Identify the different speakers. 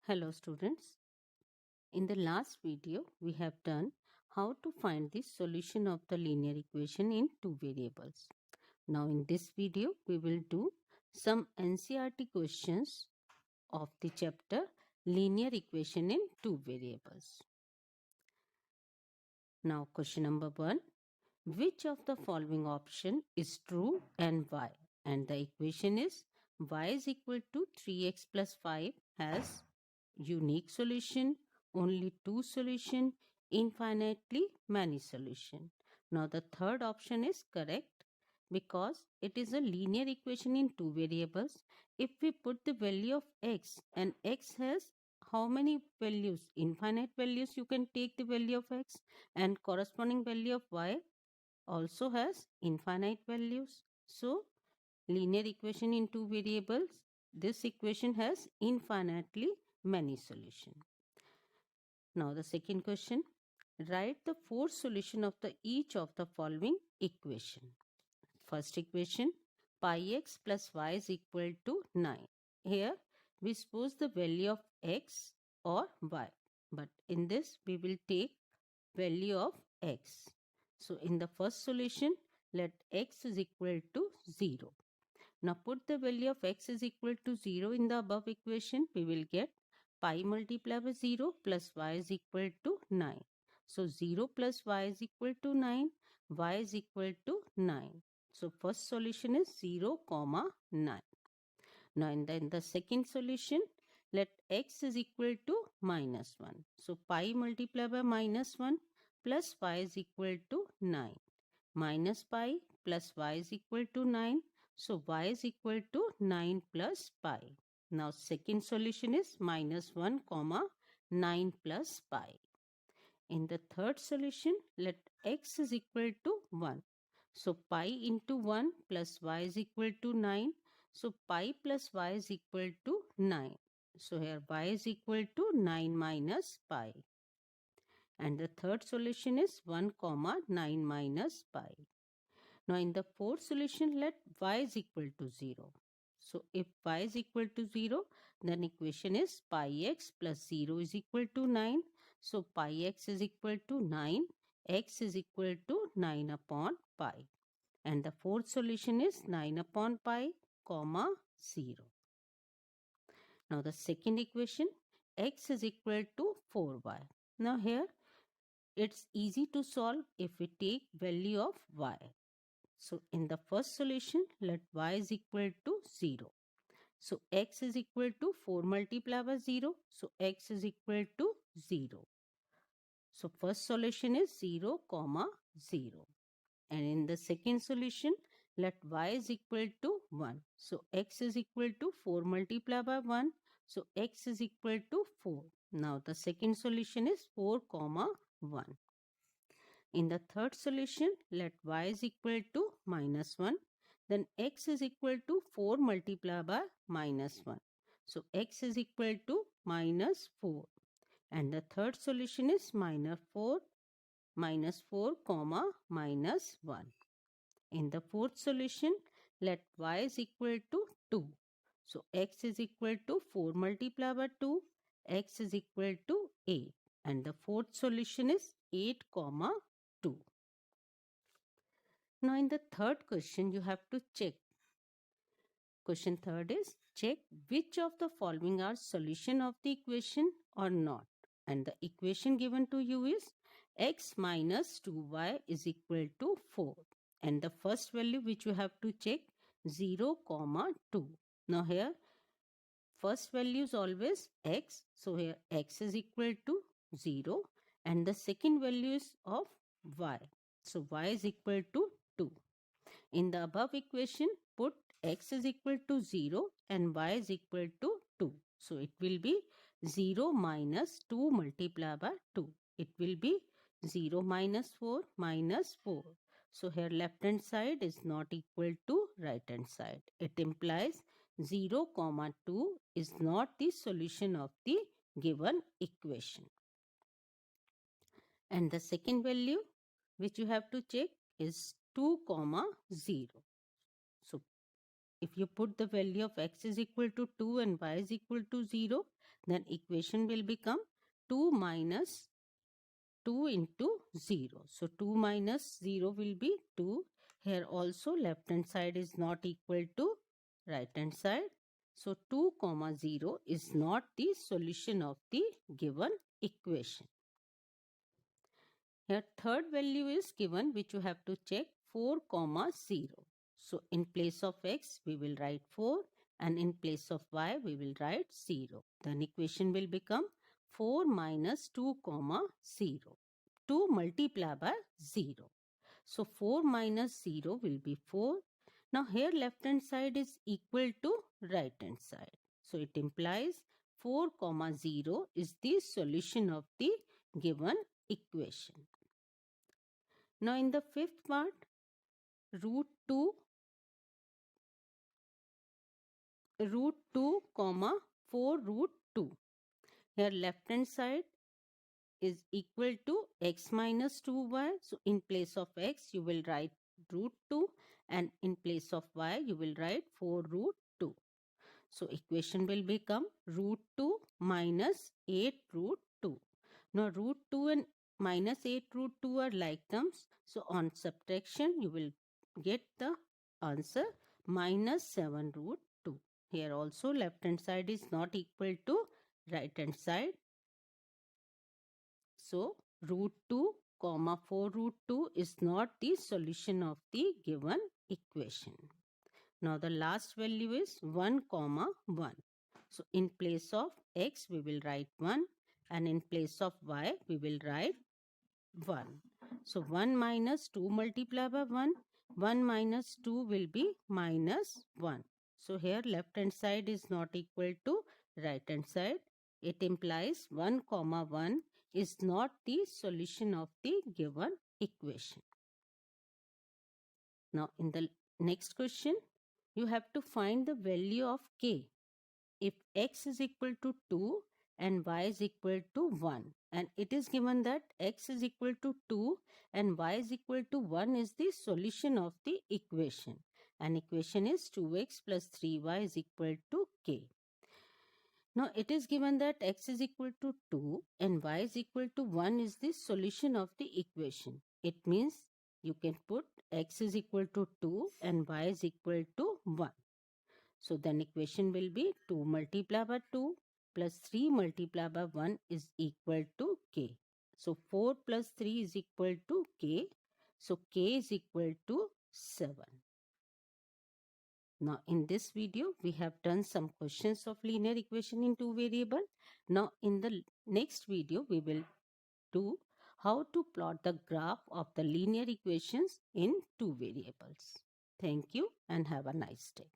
Speaker 1: Hello students. In the last video, we have done how to find the solution of the linear equation in two variables. Now in this video, we will do some NCERT questions of the chapter linear equation in two variables. Now question number 1. Which of the following option is true and why? And the equation is y is equal to 3x plus 5 has unique solution, only two solution, infinitely many solution. Now the third option is correct because it is a linear equation in two variables. If we put the value of x and x has how many values? Infinite values, you can take the value of x, and corresponding value of y also has infinite values. So linear equation in two variables, this equation has infinitely many solutions. Now the second question, write the four solution of the each of the following equation. First equation, pi x plus y is equal to 9. Here we suppose the value of x or y, but in this we will take value of x. So in the first solution, let x is equal to 0. Now put the value of x is equal to 0 in the above equation. We will get pi multiplied by 0 plus y is equal to 9. So 0 plus y is equal to 9. Y is equal to 9. So first solution is 0, 9. Now in the second solution, let x is equal to minus 1. So pi multiplied by minus 1 plus y is equal to 9. Minus pi plus y is equal to 9. So y is equal to 9 plus pi. Now second solution is minus 1 comma 9 plus pi. In the third solution, let x is equal to 1. So pi into 1 plus y is equal to 9. So pi plus y is equal to 9. So here y is equal to 9 minus pi. And the third solution is 1 comma 9 minus pi. Now in the fourth solution, let y is equal to 0. So if y is equal to 0, then equation is pi x plus 0 is equal to 9. So pi x is equal to 9. X is equal to 9 upon pi. And the fourth solution is 9 upon pi comma 0. Now the second equation, x is equal to 4y. Now here it's easy to solve if we take value of y. So in the first solution, let y is equal to 0. So x is equal to 4 multiplied by 0. So x is equal to 0. So first solution is 0, comma 0. And in the second solution, let y is equal to 1. So x is equal to 4 multiplied by 1. So x is equal to 4. Now the second solution is 4, comma 1. In the third solution, let y is equal to minus 1. Then x is equal to 4 multiplied by minus 1. So x is equal to minus 4. And the third solution is minus 4, comma minus 1. In the fourth solution, let y is equal to 2. So x is equal to 4 multiplied by 2. X is equal to 8. And the fourth solution is 8, comma 2. Now in the third question, you have to check. Question third is check which of the following are solution of the equation or not. And the equation given to you is x minus 2y is equal to 4. And the first value which you have to check 0, comma 2. Now here first value is always x. So here x is equal to 0. And the second value is of y. So y is equal to 2. In the above equation, put x is equal to 0 and y is equal to 2. So it will be 0 minus 2 multiplied by 2. It will be 0 minus 4 minus 4. So here left hand side is not equal to right hand side. It implies 0 comma 2 is not the solution of the given equation. And the second value which you have to check is 2 comma 0. So if you put the value of x is equal to 2 and y is equal to 0, then equation will become 2 minus 2 into 0. So 2 minus 0 will be 2. Here also left hand side is not equal to right hand side. So 2 comma 0 is not the solution of the given equation. Here third value is given, which you have to check, 4 comma 0. So in place of x we will write 4 and in place of y we will write 0. Then equation will become 4 minus 2 comma 0. 2 multiplied by 0. So 4 minus 0 will be 4. Now here left hand side is equal to right hand side. So it implies 4 comma 0 is the solution of the given equation. Now in the fifth part, root 2 comma 4 root 2. Here left hand side is equal to x minus 2y. So in place of x you will write root 2 and in place of y you will write 4 root 2. So equation will become root 2 minus 8 root 2. Now root 2 and minus 8 root 2 are like terms. So on subtraction you will get the answer minus 7 root 2. Here also left hand side is not equal to right hand side. So root 2 comma 4 root 2 is not the solution of the given equation. Now the last value is 1 comma 1. So in place of x we will write 1 and in place of y we will write 1. So 1 minus 2 multiplied by 1. 1 minus 2 will be minus 1. So here left hand side is not equal to right hand side. It implies 1 comma 1 is not the solution of the given equation. Now in the next question, you have to find the value of k if x is equal to 2 and y is equal to 1, and it is given that x is equal to 2 and y is equal to 1 is the solution of the equation, and equation is 2x plus 3y is equal to k. Now it is given that x is equal to 2 and y is equal to 1 is the solution of the equation. It means you can put x is equal to 2 and y is equal to 1. So then equation will be 2 multiplied by 2 plus 3 multiplied by 1 is equal to k. So 4 plus 3 is equal to k. So k is equal to 7. Now in this video we have done some questions of linear equation in two variable. Now in the next video we will do how to plot the graph of the linear equations in two variables. Thank you and have a nice day.